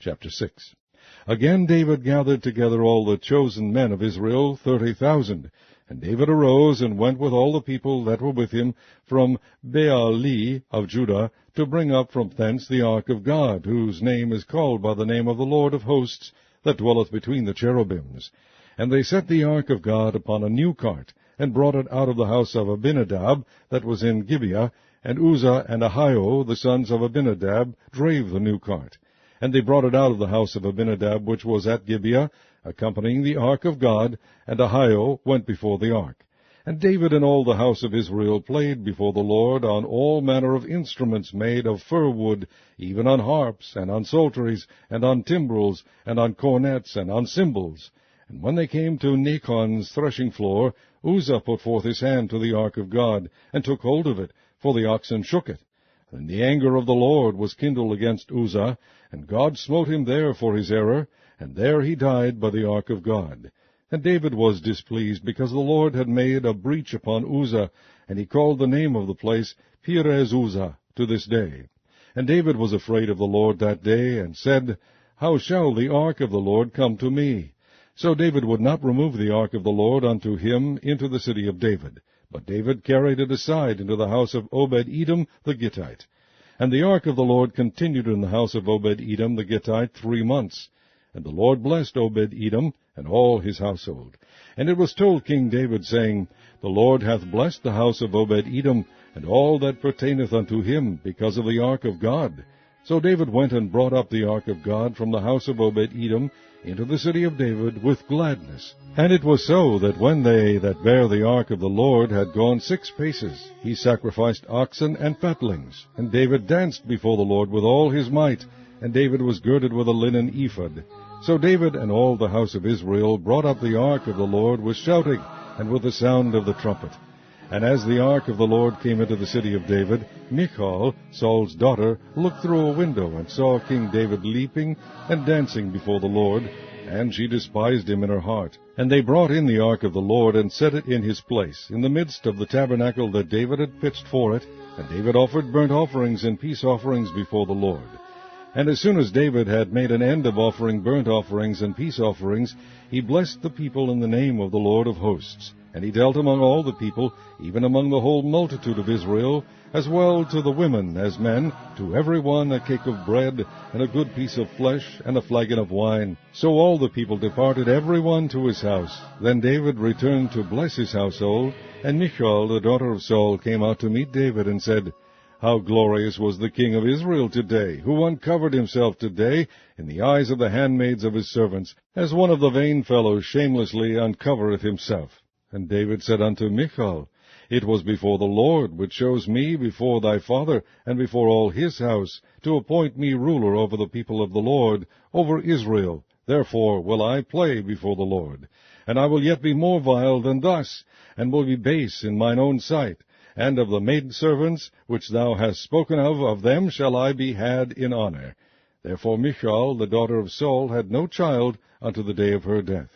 Chapter 6. Again David gathered together all the chosen men of Israel, 30,000. And David arose and went with all the people that were with him from Baali of Judah, to bring up from thence the ark of God, whose name is called by the name of the Lord of hosts, that dwelleth between the cherubims. And they set the ark of God upon a new cart, and brought it out of the house of Abinadab, that was in Gibeah, and Uzzah and Ahio, the sons of Abinadab, drave the new cart. And they brought it out of the house of Abinadab, which was at Gibeah, accompanying the ark of God, and Ahio went before the ark. And David and all the house of Israel played before the Lord on all manner of instruments made of fir wood, even on harps, and on psalteries, and on timbrels, and on cornets, and on cymbals. And when they came to Nachon's threshing floor, Uzzah put forth his hand to the ark of God, and took hold of it, for the oxen shook it. And the anger of the Lord was kindled against Uzzah, and God smote him there for his error, and there he died by the ark of God. And David was displeased, because the Lord had made a breach upon Uzzah, and he called the name of the place Perez Uzzah to this day. And David was afraid of the Lord that day, and said, How shall the ark of the Lord come to me? So David would not remove the ark of the Lord unto him into the city of David. But David carried it aside into the house of Obed-Edom the Gittite. And the ark of the Lord continued in the house of Obed-Edom the Gittite 3 months. And the Lord blessed Obed-Edom and all his household. And it was told King David, saying, The Lord hath blessed the house of Obed-Edom, and all that pertaineth unto him, because of the ark of God. So David went and brought up the ark of God from the house of Obed-Edom into the city of David with gladness. And it was so, that when they that bare the ark of the Lord had gone 6 paces, he sacrificed oxen and fatlings. And David danced before the Lord with all his might, and David was girded with a linen ephod. So David and all the house of Israel brought up the ark of the Lord with shouting, and with the sound of the trumpet. And as the ark of the Lord came into the city of David, Michal, Saul's daughter, looked through a window, and saw King David leaping and dancing before the Lord, and she despised him in her heart. And they brought in the ark of the Lord, and set it in his place, in the midst of the tabernacle that David had pitched for it. And David offered burnt offerings and peace offerings before the Lord. And as soon as David had made an end of offering burnt offerings and peace offerings, he blessed the people in the name of the Lord of hosts. And he dealt among all the people, even among the whole multitude of Israel, as well to the women as men, to every one a cake of bread, and a good piece of flesh, and a flagon of wine. So all the people departed every one to his house. Then David returned to bless his household, and Michal, the daughter of Saul, came out to meet David, and said, How glorious was the king of Israel today, who uncovered himself today in the eyes of the handmaids of his servants, as one of the vain fellows shamelessly uncovereth himself. And David said unto Michal, It was before the Lord, which chose me before thy father, and before all his house, to appoint me ruler over the people of the Lord, over Israel. Therefore will I play before the Lord. And I will yet be more vile than thus, and will be base in mine own sight. And of the maidservants which thou hast spoken of them shall I be had in honor. Therefore Michal, the daughter of Saul, had no child unto the day of her death.